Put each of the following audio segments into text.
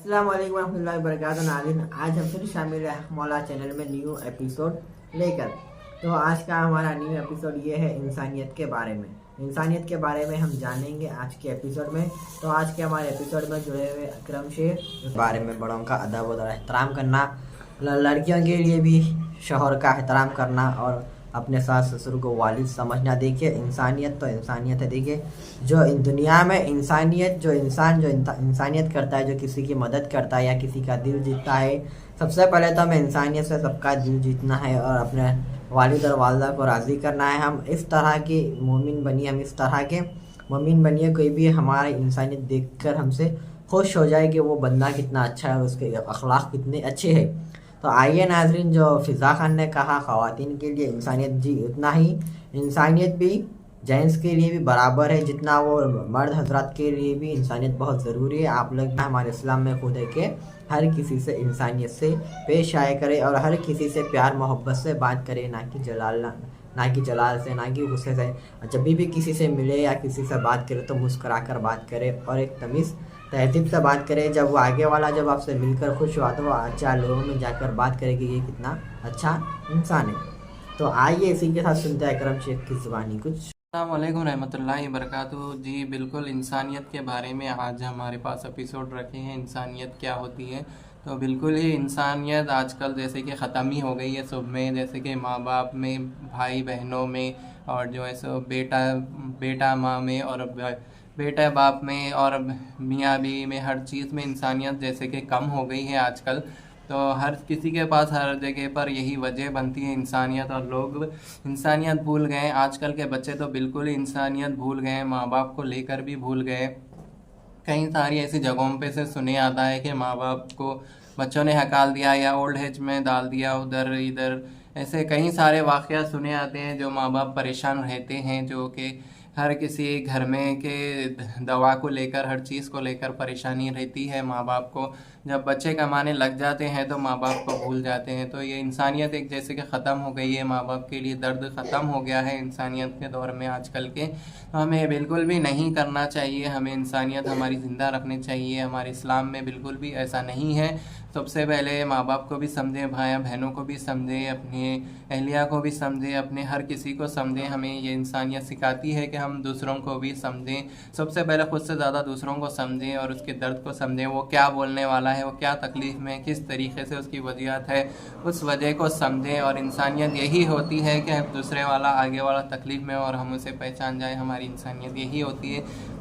अस्सलाम वालेकुम रहमतुल्लाहि वबरकातुहू। नाज़रीन, आज हम फिर शामिल है मौला चैनल में न्यू एपिसोड लेकर। तो आज का हमारा न्यू एपिसोड ये है इंसानियत के बारे में। इंसानियत के बारे में हम जानेंगे आज के एपिसोड में। तो आज के हमारे एपिसोड में जुड़े हुए अकरम शेर बारे में बड़ों का अदब और एहतराम करना, लड़कियों के लिए भी शौहर का एहतराम करना और अपने सास ससुर को वालिद समझना। देखिए, इंसानियत तो इंसानियत है। देखिए, जो इन दुनिया में इंसानियत, जो इंसानियत करता है, जो किसी की मदद करता है या किसी का दिल जीतता है, सबसे पहले तो हमें इंसानियत से सबका दिल जीतना है और अपने वालिद और वालदा को राज़ी करना है। हम इस तरह के मोमिन बनिए, हम इस तरह के मोमिन बनिए, कोई भी हमारी इंसानियत देखकर हमसे खुश हो जाए कि वो बंदा कितना अच्छा है, उसके अखलाक कितने अच्छे हैं। तो आइए नाजरीन, जो फ़िज़ा खान ने कहा ख़वातीन के लिए इंसानियत जी उतना ही इंसानियत भी जेंट्स के लिए भी बराबर है जितना वो मर्द हजरात के लिए भी इंसानियत बहुत ज़रूरी है। आप लोग हमारे इस्लाम में खुद है कि हर किसी से इंसानियत से पेश आए करे और हर किसी से प्यार मोहब्बत से बात करे, ना कि जलाल से, ना कि गुस्से से। जब भी किसी से मिले या किसी से बात करे तो मुस्करा कर बात करे और एक तमीज़ तहज़ीब से बात करें। जब वो आगे वाला जब आपसे मिलकर खुश हुआ तो वो अच्छा लोगों में जाकर बात करे कि ये कितना अच्छा इंसान है। तो आइए इसी के साथ सुनते हैं अकरम शेख की ज़ुबानी कुछ। अस्सलाम वालेकुम रहमतुल्लाहि वबरकातुहू। जी बिल्कुल, इंसानियत के बारे में आज हमारे पास एपिसोड रखे हैं। इंसानियत क्या होती है? तो बिल्कुल ही इंसानियत आजकल जैसे कि ख़त्म ही हो गई है सब में, जैसे कि माँ बाप में, भाई बहनों में, और जो है सो बेटा माँ में, और बेटा बाप में, और मियाँ बीवी में, हर चीज़ में इंसानियत जैसे कि कम हो गई है आजकल। तो हर किसी के पास हर जगह पर यही वजह बनती है इंसानियत, और लोग इंसानियत भूल गए। आजकल के बच्चे तो बिल्कुल ही इंसानियत भूल गए, माँ बाप को लेकर भी भूल गए। कई सारी ऐसी जगहों पे से सुने आता है कि माँ बाप को बच्चों ने हकाल दिया या ओल्ड एज में डाल दिया उधर इधर। ऐसे कई सारे वाक़या सुने आते हैं जो माँ बाप परेशान रहते हैं, जो कि हर किसी घर में के दवा को लेकर, हर चीज़ को लेकर परेशानी रहती है माँ बाप को। जब बच्चे कमाने लग जाते हैं तो माँ बाप को भूल जाते हैं। तो ये इंसानियत एक जैसे कि ख़त्म हो गई है, माँ बाप के लिए दर्द ख़त्म हो गया है इंसानियत के दौर में आजकल के। तो हमें बिल्कुल भी नहीं करना चाहिए, हमें इंसानियत हमारी ज़िंदा रखनी चाहिए। हमारे इस्लाम में बिल्कुल भी ऐसा नहीं है। सबसे पहले माँ बाप को भी समझें, भाई बहनों को भी समझें, अपने अहलिया को भी समझें, अपने हर किसी को समझें। हमें ये इंसानियत सिखाती है कि हम दूसरों को भी समझें। सबसे पहले खुद से ज़्यादा दूसरों को समझें और उसके दर्द को समझें, वो क्या बोलने वाला है, वो क्या तकलीफ़ में, किस तरीके से उसकी वजूहत है, उस वजह को समझें। और इंसानियत यही होती है कि दूसरे वाला, आगे वाला तकलीफ़ में और हम उसे पहचान जाए, हमारी इंसानियत यही होती है।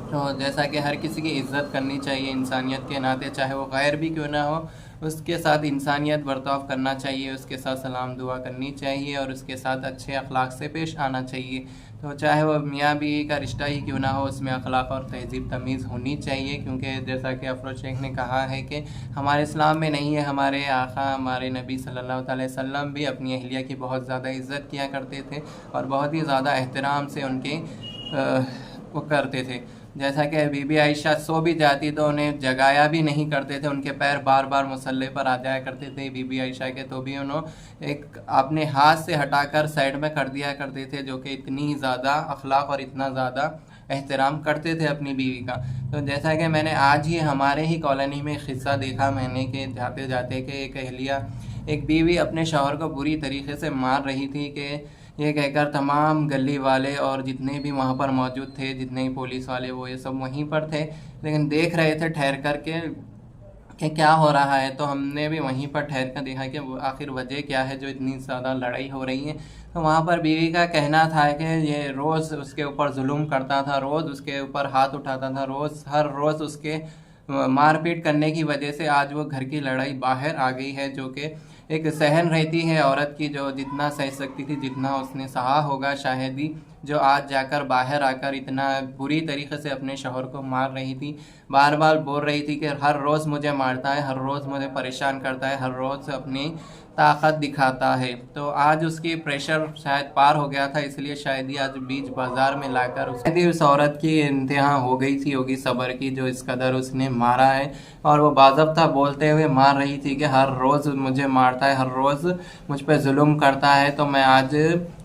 तो जैसा कि हर किसी की इज़्ज़त करनी चाहिए इंसानियत के नाते, चाहे वो गैर भी क्यों ना हो, उसके साथ इंसानियत बर्ताव करना चाहिए, उसके साथ सलाम दुआ करनी चाहिए और उसके साथ अच्छे अखलाक से पेश आना चाहिए। तो चाहे वो मियाँ बीवी का रिश्ता ही क्यों ना हो, उसमें अखलाक और तहज़ीब तमीज़ होनी चाहिए। क्योंकि जैसा कि अफरोज़ शेख ने कहा है कि हमारे इस्लाम में नहीं है। हमारे आका, हमारे नबी सल्लल्लाहु अलैहि वसल्लम भी अपनी अहलिया की बहुत ज़्यादा इज़्ज़त किया करते थे और बहुत ही ज़्यादा एहतराम से उनके वो करते थे। जैसा कि बीबी आयशा सो भी जाती तो उन्हें जगाया भी नहीं करते थे, उनके पैर बार बार मुसल्ले पर आ जाया करते थे बीबी आयशा के, तो भी उन्होंने एक अपने हाथ से हटाकर साइड में कर दिया करते थे, जो कि इतनी ज़्यादा अखलाक और इतना ज़्यादा एहतराम करते थे अपनी बीवी का। तो जैसा कि मैंने आज ही हमारे ही कॉलोनी में क़िस्सा देखा मैंने कि जाते जाते कि एक अहलिया, एक बीवी अपने शौहर को बुरी तरीके से मार रही थी कि ये कहकर तमाम गली वाले और जितने भी वहाँ पर मौजूद थे, जितने ही पुलिस वाले, वो ये सब वहीं पर थे, लेकिन देख रहे थे ठहर कर के कि क्या हो रहा है। तो हमने भी वहीं पर ठहर कर देखा कि आखिर वजह क्या है जो इतनी ज़्यादा लड़ाई हो रही है। तो वहाँ पर बीवी का कहना था कि ये रोज़ उसके ऊपर जुल्म करता था, रोज़ उसके ऊपर हाथ उठाता था, हर रोज़ उसके मारपीट करने की वजह से आज वो घर की लड़ाई बाहर आ गई है, जो कि एक सहन रहती है औरत की, जो जितना सह सकती थी, जितना उसने सहा होगा शायद ही, जो आज जाकर बाहर आकर इतना बुरी तरीके से अपने शौहर को मार रही थी। बार बार बोल रही थी कि हर रोज़ मुझे मारता है, हर रोज़ मुझे परेशान करता है, हर रोज़ अपनी ताकत दिखाता है। तो आज उसकी प्रेशर शायद पार हो गया था, इसलिए शायद ही आज बीच बाज़ार में लाकर उस औरत की इंतहा हो गई थी होगी सब्र की, जो इस कदर उसने मारा है। और वो बाज़ाब्ता बोलते हुए मार रही थी कि हर रोज़ मुझे मारता है, हर रोज़ मुझ पर जुल्म करता है, तो मैं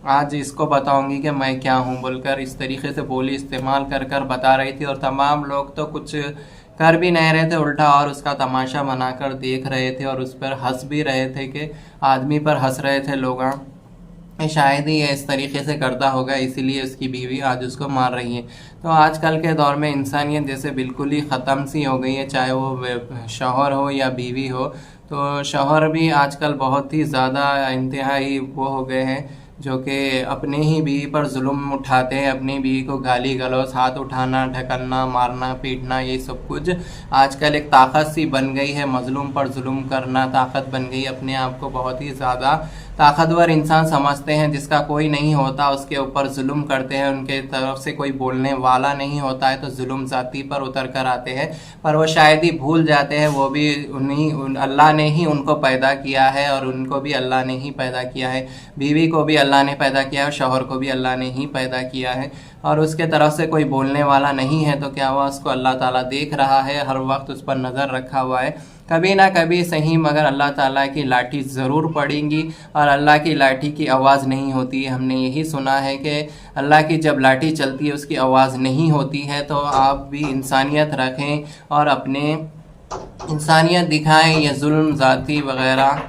आज इसको बताऊंगी कि मैं क्या हूँ, बोलकर इस तरीके से बोली इस्तेमाल कर बता रही थी। और तमाम लोग तो कुछ कर भी नहीं रहे थे, उल्टा और उसका तमाशा बनाकर देख रहे थे और उस पर हंस भी रहे थे कि आदमी पर हंस रहे थे लोग। शायद ही ये इस तरीके से करता होगा, इसीलिए उसकी बीवी आज उसको मार रही है। तो आजकल के दौर में इंसानियत जैसे बिल्कुल ही ख़त्म सी हो गई है, चाहे वो शौहर हो या बीवी हो। तो शौहर भी आजकल बहुत ही ज़्यादा इंतहाई वो हो गए हैं जो कि अपने ही बीवी पर जुल्म उठाते हैं, अपनी बीवी को गाली गलौज, हाथ उठाना, ढकलना, मारना, पीटना, ये सब कुछ आजकल एक ताकत सी बन गई है। मजलूम पर जुल्म करना ताकत बन गई। अपने आप को बहुत ही ज़्यादा ताकतवर इंसान समझते हैं, जिसका कोई नहीं होता उसके ऊपर जुल्म करते हैं, उनके तरफ से कोई बोलने वाला नहीं होता है तो जुल्म ज़ाती पर उतर कर आते हैं। पर वो शायद ही भूल जाते हैं वो भी अल्लाह ने ही उनको पैदा किया है और उनको भी अल्लाह ने ही पैदा किया है। बीवी को भी अल्लाह ने पैदा किया है, शौहर को भी अल्लाह ने ही पैदा किया है और उसके तरफ से कोई बोलने वाला नहीं है। तो क्या हुआ, उसको अल्लाह ताला देख रहा है, हर वक्त उस पर नज़र रखा हुआ है। कभी ना कभी सही मगर अल्लाह ताला की लाठी ज़रूर पड़ेगी और अल्लाह की लाठी की आवाज़ नहीं होती है। हमने यही सुना है कि अल्लाह की जब लाठी चलती है उसकी आवाज़ नहीं होती है। तो आप भी इंसानियत रखें और अपने इंसानियत दिखाएं, ये जुल्म ज़ाती वगैरह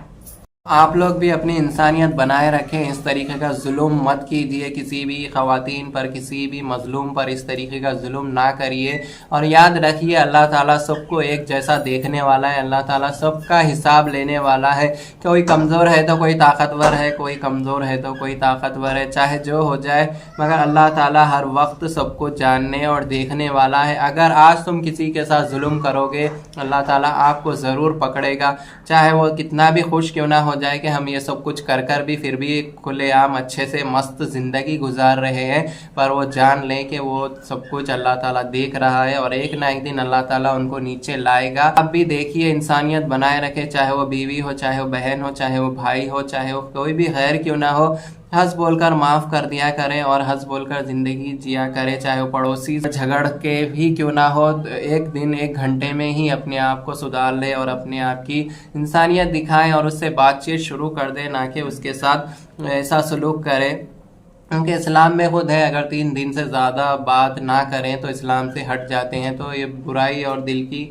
आप लोग भी अपनी इंसानियत बनाए रखें। इस तरीके का जुल्म मत कीजिए किसी भी ख़वातीन पर, किसी भी मज़लूम पर इस तरीके का जुल्म ना करिए। और याद रखिए अल्लाह ताला सबको एक जैसा देखने वाला है, अल्लाह ताला सबका हिसाब लेने वाला है। कोई कमज़ोर है तो कोई ताकतवर है, कोई कमज़ोर है तो कोई ताकतवर है, चाहे जो हो जाए मगर अल्लाह ताला हर वक्त सबको जानने और देखने वाला है। अगर आज तुम किसी के साथ जुल्म करोगे अल्लाह ताला आपको ज़रूर पकड़ेगा, चाहे वो कितना भी खुश क्यों ना हो जाए कि हम ये सब कुछ कर भी फिर भी खुलेआम अच्छे से मस्त ज़िंदगी गुजार रहे हैं, पर वो जान लें कि वो सब कुछ अल्लाह ताला देख रहा है और एक ना एक दिन अल्लाह ताला उनको नीचे लाएगा। अब भी देखिए इंसानियत बनाए रखे, चाहे वो बीवी हो, चाहे वो बहन हो, चाहे वो भाई हो, चाहे वो कोई भी गैर क्यों ना हो, हंस बोलकर माफ़ कर दिया करें और हंस बोलकर ज़िंदगी जिया करें। चाहे वो पड़ोसी झगड़ के भी क्यों ना हो, एक दिन एक घंटे में ही अपने आप को सुधार ले और अपने आप की इंसानियत दिखाएं और उससे बातचीत शुरू कर दें, ना कि उसके साथ ऐसा सलूक करें। क्योंकि इस्लाम में खुद है अगर 3 दिन से ज़्यादा बात ना करें तो इस्लाम से हट जाते हैं। तो ये बुराई और दिल की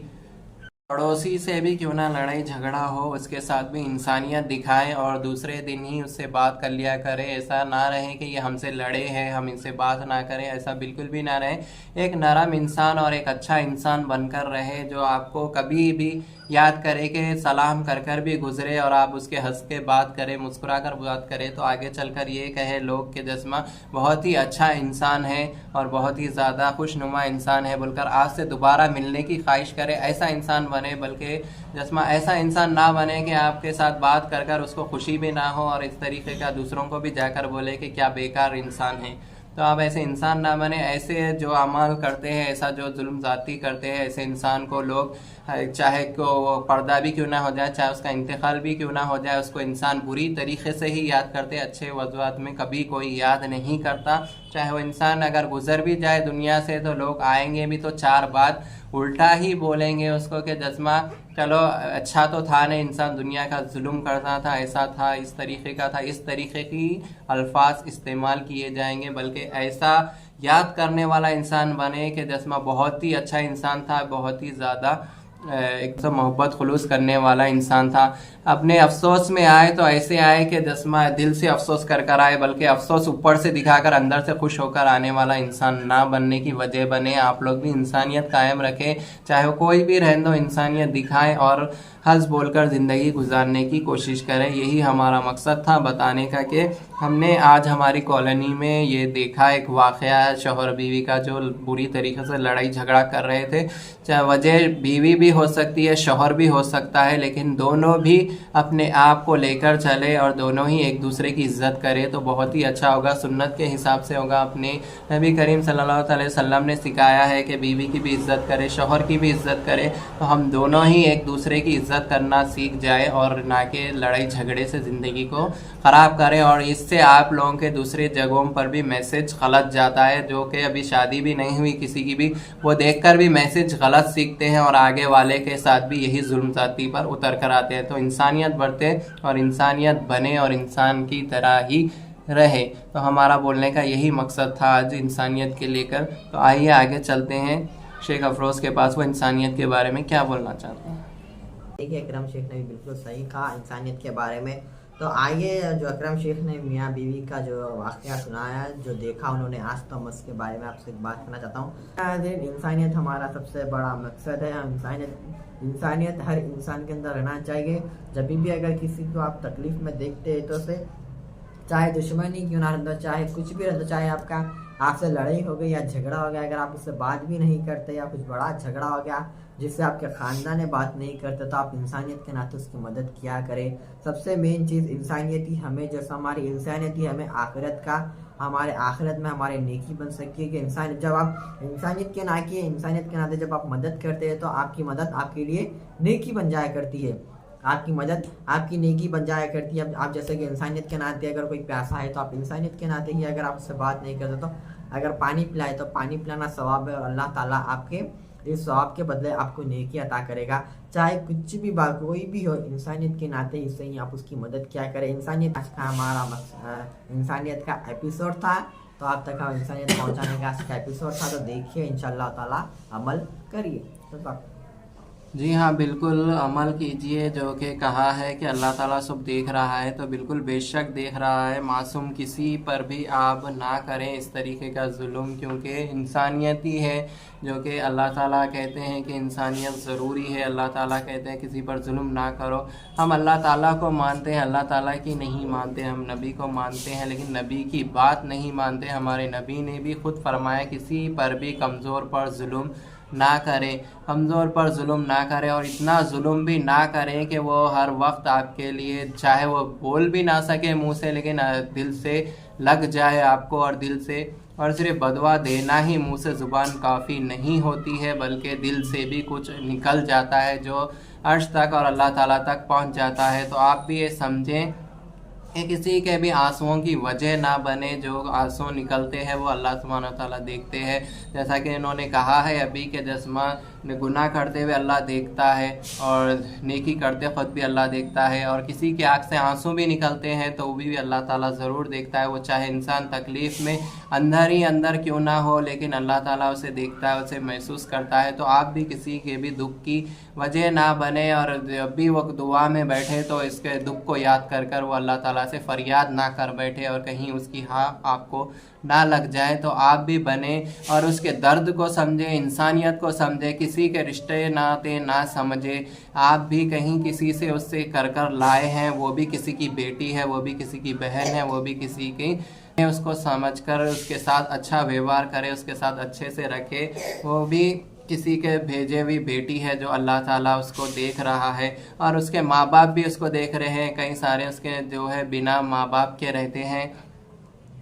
पड़ोसी से भी क्यों ना लड़ाई झगड़ा हो उसके साथ भी इंसानियत दिखाएं और दूसरे दिन ही उससे बात कर लिया करें। ऐसा ना रहे कि ये हमसे लड़े हैं हम इनसे बात ना करें, ऐसा बिल्कुल भी ना रहे। एक नरम इंसान और एक अच्छा इंसान बनकर रहे जो आपको कभी भी याद करे कि सलाम कर कर भी गुजरे और आप उसके हंस के बात करें, मुस्कुरा कर बात करें तो आगे चलकर ये कहे लोग कि जस्मा बहुत ही अच्छा इंसान है और बहुत ही ज़्यादा खुशनुमा इंसान है बोलकर आज से दोबारा मिलने की ख्वाहिश करे। ऐसा इंसान बने, बल्कि जस्मा ऐसा इंसान ना बने कि आपके साथ बात कर कर उसको खुशी भी ना हो और इस तरीके का दूसरों को भी जाकर बोले कि क्या बेकार इंसान है। तो आप ऐसे इंसान ना बने। ऐसे जो अमाल करते हैं, ऐसा जो जुल्म ज़ाती करते हैं, ऐसे इंसान को लोग चाहे को वो पर्दा भी क्यों ना हो जाए, चाहे उसका इंतकाल भी क्यों ना हो जाए, उसको इंसान बुरी तरीके से ही याद करते, अच्छे वजूहात में कभी कोई याद नहीं करता। चाहे वो इंसान अगर गुजर भी जाए दुनिया से तो लोग आएंगे भी तो 4 बात उल्टा ही बोलेंगे उसको कि जस्मा चलो अच्छा तो था नहीं, इंसान दुनिया का जुल्म करता था, ऐसा था, इस तरीके का था, इस तरीके की अल्फाज इस्तेमाल किए जाएंगे। बल्कि ऐसा याद करने वाला इंसान बने कि जस्मा बहुत ही अच्छा इंसान था, बहुत ही ज़्यादा एक तो मोहब्बत खुलूस करने वाला इंसान था। अपने अफसोस में आए तो ऐसे आए कि जस्मा दिल से अफसोस कर कर आए, बल्कि अफसोस ऊपर से दिखाकर अंदर से खुश होकर आने वाला इंसान ना बनने की वजह बने। आप लोग भी इंसानियत कायम रखें, चाहे वो कोई भी रहने दो, इंसानियत दिखाएं और हंस बोलकर ज़िंदगी गुजारने की कोशिश करें। यही हमारा मकसद था बताने का कि हमने आज हमारी कॉलोनी में ये देखा एक वाक़या है शौहर बीवी का जो बुरी तरीके से लड़ाई झगड़ा कर रहे थे। चाहे वजह बीवी भी हो सकती है, शौहर भी हो सकता है, लेकिन दोनों भी अपने आप को लेकर चले और दोनों ही एक दूसरे की इज़्ज़त करें तो बहुत ही अच्छा होगा, सुन्नत के हिसाब से होगा। अपने नबी करीम सल्लल्लाहु अलैहि वसल्लम ने सिखाया है कि बीवी की भी इज़्ज़त करे, शौहर की भी इज़्ज़त करे। तो हम दोनों ही एक दूसरे की इज़्ज़त करना सीख जाए और ना कि लड़ाई झगड़े से ज़िंदगी को ख़राब करें। और इससे आप लोगों के दूसरे जगहों पर भी मैसेज गलत जाता है, जो कि अभी शादी भी नहीं हुई किसी की भी, वो देखकर भी मैसेज गलत सीखते हैं और आगे वाले के साथ भी यही जुल्म ज़ाती पर उतर कर आते हैं। तो इंसानियत बरते और इंसानियत बने और इंसान की तरह ही रहे। तो हमारा बोलने का यही मकसद था आज इंसानियत के लेकर। तो आइए आगे चलते हैं। शेख अफरोज़ के पास, वो इंसानियत के बारे में क्या बोलना चाहते हैं। देखिए, अकरम शेख ने भी बिल्कुल सही कहा इंसानियत के बारे में। तो आइए, जो अकरम शेख ने मियाँ बीवी का जो वाक़या सुनाया, जो देखा उन्होंने आज तो मस के बारे में आपसे एक बात करना चाहता हूँ। इंसानियत हमारा सबसे बड़ा मकसद है। हम इंसानियत हर इंसान के अंदर रहना चाहिए। जब भी अगर किसी को आप तकलीफ़ में देखते हैं तो उसे, चाहे दुश्मनी क्यों ना रहता, चाहे कुछ भी रहता, चाहे आपसे लड़ाई हो गई या झगड़ा हो गया, अगर आप उससे बात भी नहीं करते या कुछ बड़ा झगड़ा हो गया जिससे आपके ख़ानदान में बात नहीं करते, तो आप इंसानियत के नाते उसकी मदद किया करें। सबसे मेन चीज़ इंसानियत ही हमें, जैसा हमारी इंसानियत ही हमें आखिरत का, हमारे आखिरत में हमारे नेकी बन सकती है। कि इंसान, जब आप इंसानियत के नाते जब आप मदद करते हैं तो आपकी मदद आपके लिए नेकी बन जाया करती है, आपकी मदद आपकी नेकी बन जाया करती है। अब आप जैसे कि इंसानियत के नाते अगर कोई प्यासा है तो आप इंसानियत के नाते ही अगर आप उससे बात नहीं करते, तो अगर पानी पिलाए तो पानी पिलाना सवाब है, और अल्लाह ताला आपके इस सवाब के बदले आपको नेकी अता करेगा। चाहे कुछ भी बात कोई भी हो, इंसानियत के नाते इससे ही आप उसकी मदद क्या करें। इंसानियत आज का हमारा इंसानियत का एपिसोड था, तो आप तक हम इंसानियत पहुँचाने का आज का एपिसोड था। तो देखिए, इंशाअल्लाह ताला अमल करिए। तो जी हाँ, बिल्कुल अमल कीजिए। जो कि कहा है कि अल्लाह ताला सब देख रहा है, तो बिल्कुल बेशक देख रहा है। मासूम किसी पर भी आप ना करें इस तरीके का जुल्म, क्योंकि इंसानियत ही है जो कि अल्लाह ताला कहते हैं कि इंसानियत ज़रूरी है। अल्लाह ताला कहते हैं किसी पर जुल्म ना करो। हम अल्लाह ताला को मानते हैं, अल्लाह ताला की नहीं मानते। हम नबी को मानते हैं लेकिन नबी की बात नहीं मानते। हमारे नबी ने भी खुद फरमाया किसी पर भी कमज़ोर पर जुल्म ना करें, कमज़ोर पर जुल्म ना करें, और इतना जुल्म भी ना करें कि वो हर वक्त आपके लिए, चाहे वो बोल भी ना सके मुंह से, लेकिन दिल से लग जाए आपको, और दिल से, और सिर्फ बदवा देना ही मुंह से ज़ुबान काफ़ी नहीं होती है, बल्कि दिल से भी कुछ निकल जाता है जो अर्श तक और अल्लाह ताला तक पहुंच जाता है। तो आप भी ये समझें कि किसी के भी आंसुओं की वजह ना बने। जो आंसू निकलते हैं वो अल्लाह सुब्हानहू व तआला देखते हैं। जैसा कि इन्होंने कहा है अभी के जस्मा गुनाह करते हुए अल्लाह देखता है, और नेकी करते खुद भी अल्लाह देखता है, और किसी की आँख से आंसू भी निकलते हैं तो वो भी अल्लाह ताला ज़रूर देखता है। वो चाहे इंसान तकलीफ़ में अंदर ही अंदर क्यों ना हो, लेकिन अल्लाह ताला उसे देखता है, उसे महसूस करता है। तो आप भी किसी के भी दुख की वजह ना बने, और जब भी वो दुआ में बैठे तो इसके दुख को याद कर कर वो अल्लाह ताला से फरियाद ना कर बैठे, और कहीं उसकी हाँ आपको ना लग जाए। तो आप भी बने और उसके दर्द को समझे, इंसानियत को समझे, किसी के रिश्ते नाते ना समझे। आप भी कहीं किसी से उससे कर कर लाए हैं, वो भी किसी की बेटी है, वो भी किसी की बहन है, वो भी किसी की, उसको समझकर उसके साथ अच्छा व्यवहार करे, उसके साथ अच्छे से रखे। वो भी किसी के भेजे हुई बेटी है जो अल्लाह ताला उसको देख रहा है, और उसके माँ बाप भी उसको देख रहे हैं। कई सारे उसके जो है बिना माँ बाप के रहते हैं,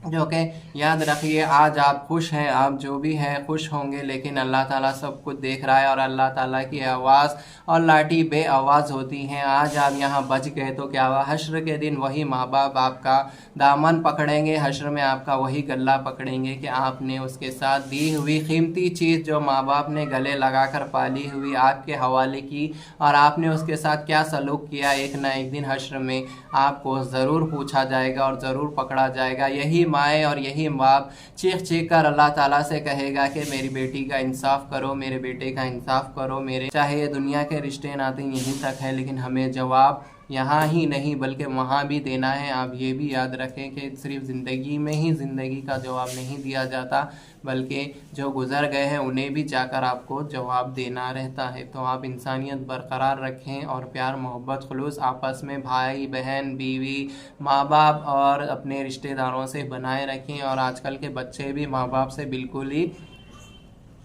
जो कि याद रखिए आज आप खुश हैं, आप जो भी हैं खुश होंगे, लेकिन अल्लाह ताला सब कुछ देख रहा है, और अल्लाह ताला की आवाज़ और लाठी बे आवाज़ होती हैं। आज आप यहाँ बच गए तो क्या हुआ, हश्र के दिन वही माँ बाप आपका दामन पकड़ेंगे, हश्र में आपका वही गला पकड़ेंगे कि आपने उसके साथ दी हुई कीमती चीज़ जो माँ बाप ने गले लगा कर पाली हुई आपके हवाले की, और आपने उसके साथ क्या सलूक किया, एक ना एक दिन हश्र में आपको ज़रूर पूछा जाएगा और ज़रूर पकड़ा जाएगा। यही माएँ और यही बाप चीख चीख कर अल्लाह ताला से कहेगा कि मेरी बेटी का इंसाफ करो, मेरे बेटे का इंसाफ करो। मेरे चाहे ये दुनिया के रिश्ते नाते यहीं तक है, लेकिन हमें जवाब यहाँ ही नहीं बल्कि वहाँ भी देना है। आप ये भी याद रखें कि सिर्फ ज़िंदगी में ही ज़िंदगी का जवाब नहीं दिया जाता, बल्कि जो गुज़र गए हैं उन्हें भी जाकर आपको जवाब देना रहता है। तो आप इंसानियत बरकरार रखें, और प्यार मोहब्बत खुलूस आपस में भाई बहन बीवी माँ बाप और अपने रिश्तेदारों से बनाए रखें। और आजकल के बच्चे भी माँ बाप से बिल्कुल ही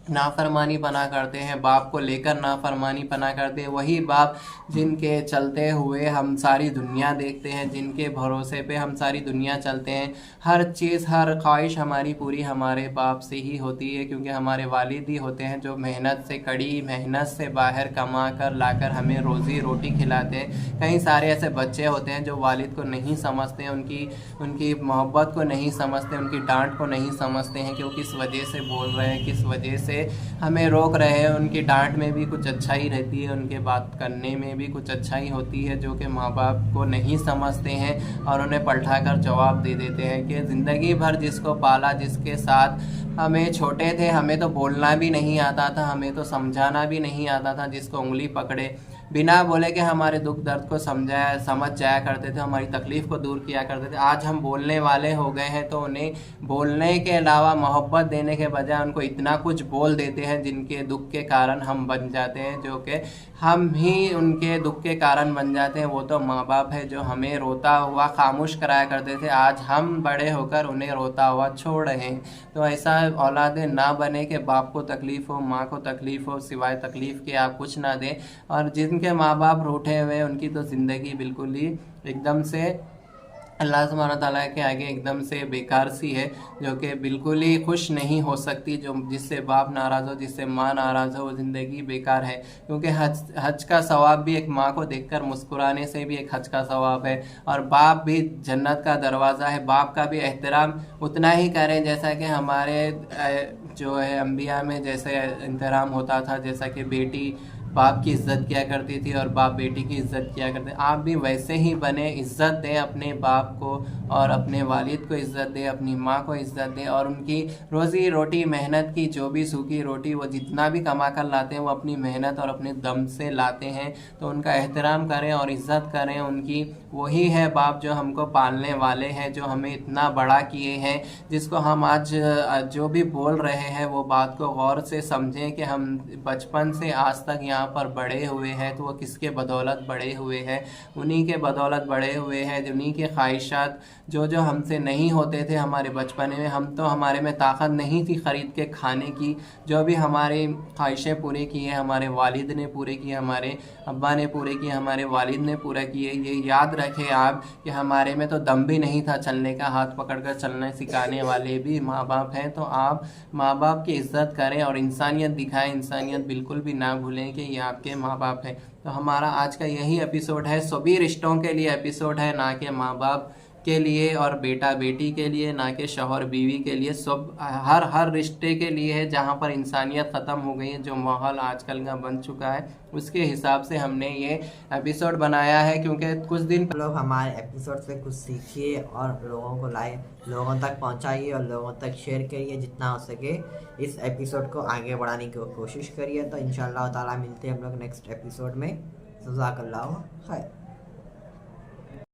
नाफरमानी पना करते हैं, बाप को लेकर नाफरमानी पना करते हैं। वही बाप जिनके चलते हुए हम सारी दुनिया देखते हैं, जिनके भरोसे पे हम सारी दुनिया चलते हैं। हर चीज़ हर ख्वाहिश हमारी पूरी हमारे बाप से ही होती है, क्योंकि हमारे वालिद ही होते हैं जो मेहनत से, कड़ी मेहनत से बाहर कमा कर लाकर हमें रोज़ी रोटी खिलाते हैं। कई सारे ऐसे बच्चे होते हैं जो वालिद को नहीं समझते, उनकी मोहब्बत को नहीं समझते, उनकी डांट को नहीं समझते हैं कि वो किस वजह से बोल रहे हैं, किस वजह से से हमें रोक रहे हैं। उनकी डांट में भी कुछ अच्छाई रहती है, उनके बात करने में भी कुछ अच्छाई होती है, जो कि माँ बाप को नहीं समझते हैं और उन्हें पलटा कर जवाब दे देते हैं कि ज़िंदगी भर जिसको पाला, जिसके साथ हमें छोटे थे, हमें तो बोलना भी नहीं आता था, हमें तो समझाना भी नहीं आता था, जिसको उंगली पकड़े बिना बोले कि हमारे दुख दर्द को समझ जाया करते थे, हमारी तकलीफ़ को दूर किया करते थे, आज हम बोलने वाले हो गए हैं तो उन्हें बोलने के अलावा मोहब्बत देने के बजाय उनको इतना कुछ बोल देते हैं जिनके दुख के कारण हम बन जाते हैं, जो कि हम ही उनके दुख के कारण बन जाते हैं। वो तो माँ बाप है जो हमें रोता हुआ खामोश कराया करते थे, आज हम बड़े होकर उन्हें रोता हुआ छोड़ रहे हैं। तो ऐसा औलादें ना बने कि बाप को तकलीफ़ हो, माँ को तकलीफ़ हो, सिवाय तकलीफ़ के आप कुछ ना दें। और जिनके माँ बाप रूठे हुए हैं उनकी तो ज़िंदगी बिल्कुल ही एकदम से अल्लाह सुब्हानहू तआला के आगे एकदम से बेकार सी है, जो कि बिल्कुल ही खुश नहीं हो सकती। जो जिससे बाप नाराज़ हो, जिससे माँ नाराज़ हो, वो ज़िंदगी बेकार है। क्योंकि हज का सवाब भी एक माँ को देखकर मुस्कुराने से भी एक हज का सवाब है, और बाप भी जन्नत का दरवाज़ा है। बाप का भी एहतराम उतना ही करें जैसा कि हमारे जो है अंबिया में जैसे एहतराम होता था, जैसा कि बेटी बाप की इज़्ज़त किया करती थी और बाप बेटी की इज़्ज़त किया करते। आप भी वैसे ही बने, इज़्ज़त दें अपने बाप को और अपने वालिद को इज़्ज़त दें, अपनी माँ को इज़्ज़त दें, और उनकी रोज़ी रोटी मेहनत की जो भी सूखी रोटी वो जितना भी कमा कर लाते हैं वो अपनी मेहनत और अपने दम से लाते हैं, तो उनका एहतराम करें और इज़्ज़त करें उनकी। वही है बाप जो हमको पालने वाले हैं, जो हमें इतना बड़ा किए हैं, जिसको हम आज जो भी बोल रहे हैं वो बात को गौर से समझें कि हम बचपन से आज तक यहाँ पर बड़े हुए हैं तो वो किसके बदौलत बड़े हुए हैं, उन्हीं के बदौलत बड़े हुए हैं। उन्हीं के ख्वाहिशात जो हमसे नहीं होते थे हमारे बचपन में, हम तो हमारे में ताकत नहीं थी ख़रीद के खाने की, जो भी हमारी ख्वाहिशें पूरी की हैं हमारे वालिद ने पूरे किए, हमारे अब्बा ने पूरे किए, हमारे वालिद ने पूरा किए। ये याद रखें आप कि हमारे में तो दम भी नहीं था चलने का, हाथ पकड़कर चलना सिखाने वाले भी माँ बाप हैं। तो आप माँ बाप की इज़्ज़त करें और इंसानियत दिखाएं, इंसानियत बिल्कुल भी ना भूलें कि ये आपके माँ बाप हैं। तो हमारा आज का यही एपिसोड है, सभी रिश्तों के लिए एपिसोड है, ना कि माँ बाप के लिए और बेटा बेटी के लिए, ना कि शौहर बीवी के लिए। सब हर रिश्ते के लिए है जहाँ पर इंसानियत ख़त्म हो गई है, जो माहौल आजकल का बन चुका है उसके हिसाब से हमने ये एपिसोड बनाया है। क्योंकि कुछ दिन लोग हमारे एपिसोड से कुछ सीखिए और लोगों को लाए, लोगों तक पहुंचाइए और लोगों तक शेयर करिए जितना हो सके। इस एपिसोड को आगे बढ़ाने की कोशिश करिए। तो इंशाअल्लाह ताला मिलते हैं हम लोग नेक्स्ट एपिसोड में। जज़ाकल्लाह खैर।